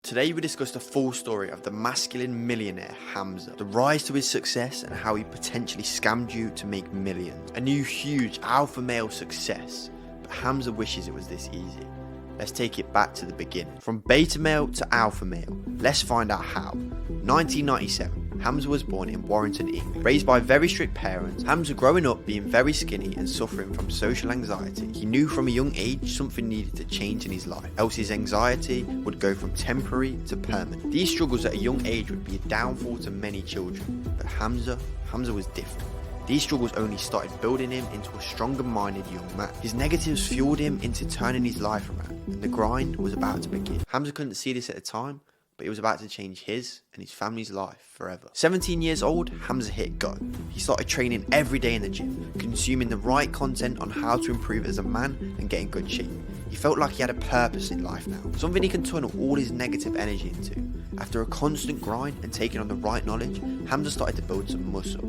Today we discuss the full story of the masculine millionaire Hamza, the rise to his success and how he potentially scammed you to make millions. A new huge alpha male success, but Hamza wishes it was this easy. Let's take it back to the beginning. From beta male to alpha male, let's find out how. 1997, Hamza was born in Warrington, England. Raised by very strict parents, Hamza growing up being very skinny and suffering from social anxiety. He knew from a young age something needed to change in his life, else his anxiety would go from temporary to permanent. These struggles at a young age would be a downfall to many children, but Hamza was different. These struggles only started building him into a stronger-minded young man. His negatives fueled him into turning his life around, and the grind was about to begin. Hamza couldn't see this at the time, but it was about to change his and his family's life forever. 17 years old, Hamza hit go. He started training every day in the gym, consuming the right content on how to improve as a man and get in good shape. He felt like he had a purpose in life now, something he can tunnel all his negative energy into. After a constant grind and taking on the right knowledge, Hamza started to build some muscle.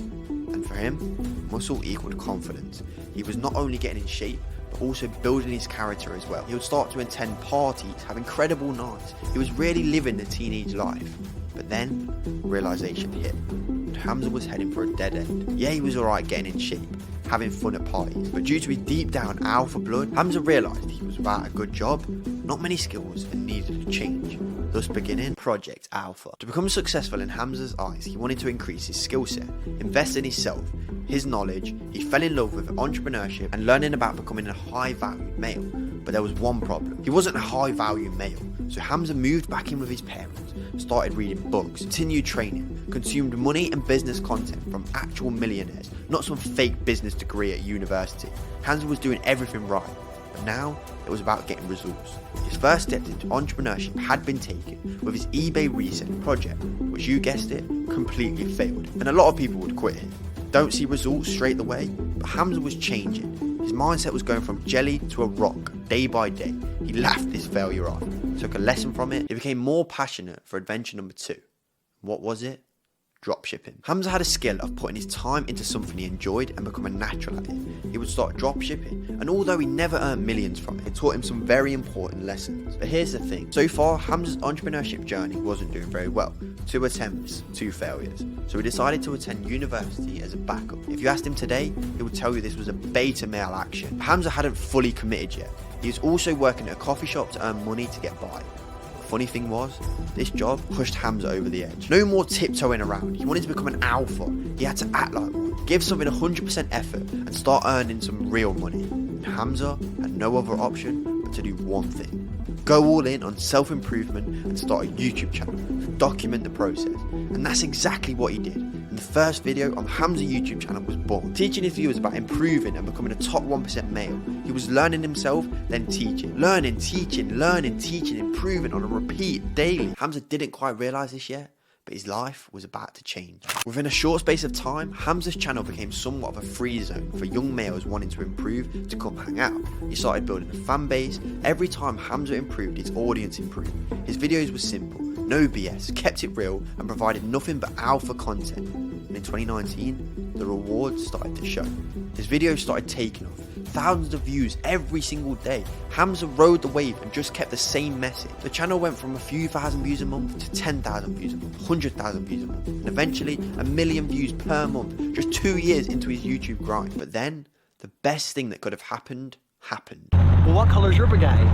And for him, muscle equaled confidence. He was not only getting in shape, but also building his character as well. He would start to attend parties, have incredible nights. He was really living the teenage life. But then, realization hit. And Hamza was heading for a dead end. Yeah, he was alright getting in shape, having fun at parties, but due to his deep down alpha blood, Hamza realised he was without a good job, not many skills, and needed a change. Thus beginning Project Alpha. To become successful in Hamza's eyes, he wanted to increase his skill set, invest in himself, his knowledge. He fell in love with entrepreneurship and learning about becoming a high valued male. But there was one problem. He wasn't a high value male. So Hamza moved back in with his parents, started reading books, continued training, consumed money and business content from actual millionaires, not some fake business degree at university. Hamza was doing everything right. But now, it was about getting results. His first step into entrepreneurship had been taken with his eBay reselling project, which you guessed it, completely failed. And a lot of people would quit here. Don't see results straight away, but Hamza was changing. His mindset was going from jelly to a rock, day by day. He laughed this failure off, took a lesson from it. He became more passionate for adventure number 2. What was it? Dropshipping. Hamza had a skill of putting his time into something he enjoyed and becoming natural at it. He would start dropshipping, and although he never earned millions from it, it taught him some very important lessons. But here's the thing, so far Hamza's entrepreneurship journey wasn't doing very well. 2 attempts, 2 failures. So he decided to attend university as a backup. If you asked him today, he would tell you this was a beta male action. But Hamza hadn't fully committed yet. He was also working at a coffee shop to earn money to get by. Funny thing was, this job pushed Hamza over the edge. No more tiptoeing around. He wanted to become an alpha. He had to act like one, give something 100% effort, and start earning some real money. And Hamza had no other option but to do one thing. Go all in on self-improvement and start a YouTube channel to document the process. And that's exactly what he did. And the first video on Hamza YouTube channel was born, teaching his viewers about improving and becoming a top 1% male. He was learning himself, then teaching. Learning, teaching, improving on a repeat daily. Hamza didn't quite realise this yet, but his life was about to change. Within a short space of time, Hamza's channel became somewhat of a free zone for young males wanting to improve to come hang out. He started building a fan base. Every time Hamza improved, his audience improved. His videos were simple, no BS, kept it real, and provided nothing but alpha content. And in 2019, the rewards started to show. His videos started taking off. Thousands of views every single day. Hamza rode the wave and just kept the same message. The channel went from a few thousand views a month to 10,000 views a month, 100,000 views a month, and eventually 1 million views per month, just 2 years into his YouTube grind. But then, the best thing that could have happened. Well, what colour's your brigade?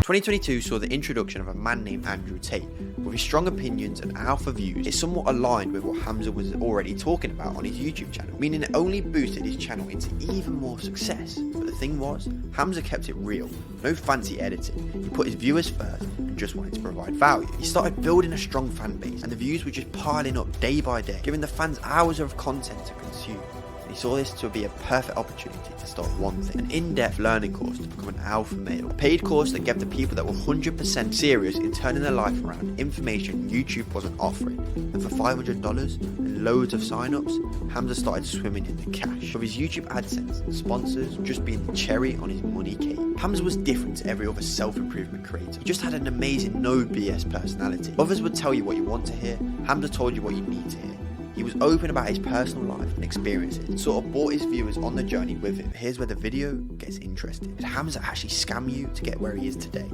2022 saw the introduction of a man named Andrew Tate. With his strong opinions and alpha views, it somewhat aligned with what Hamza was already talking about on his YouTube channel, meaning it only boosted his channel into even more success. But the thing was, Hamza kept it real, no fancy editing. He put his viewers first and just wanted to provide value. He started building a strong fan base, and the views were just piling up day by day, giving the fans hours of content to consume. He saw this to be a perfect opportunity to start one thing, an in-depth learning course to become an alpha male. A paid course that gave the people that were 100% serious in turning their life around information YouTube wasn't offering. And for $500 and loads of sign-ups, Hamza started swimming in the cash, with his YouTube AdSense and sponsors just being the cherry on his money cake. Hamza was different to every other self-improvement creator. He just had an amazing no BS personality. Others would tell you what you want to hear, Hamza told you what you need to hear. He was open about his personal life and experiences and sort of brought his viewers on the journey with him. Here's where the video gets interesting. Did Hamza actually scam you to get where he is today?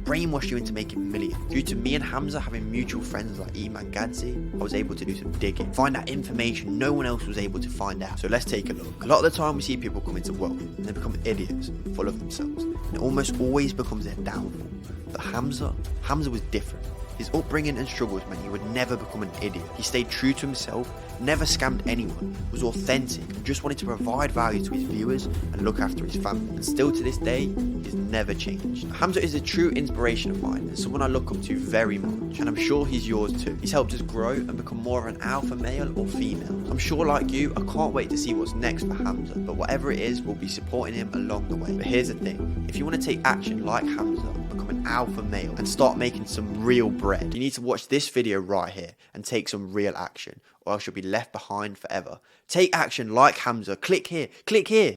Brainwash you into making millions? Due to me and Hamza having mutual friends like Iman Gadzi, I was able to do some digging, find out information no one else was able to find out. So let's take a look. A lot of the time we see people come into wealth and they become idiots and full of themselves. And it almost always becomes their downfall. But Hamza was different. His upbringing and struggles meant he would never become an idiot. He stayed true to himself, never scammed anyone, was authentic, and just wanted to provide value to his viewers and look after his family. And still to this day, he's never changed. Hamza is a true inspiration of mine and someone I look up to very much, and I'm sure he's yours too. He's helped us grow and become more of an alpha male or female. I'm sure like you, I can't wait to see what's next for Hamza, but whatever it is, we'll be supporting him along the way. But here's the thing, if you want to take action like Hamza, become an alpha male and start making some real bread, you need to watch this video right here and take some real action, or else you'll be left behind forever. Take action like Hamza. Click here.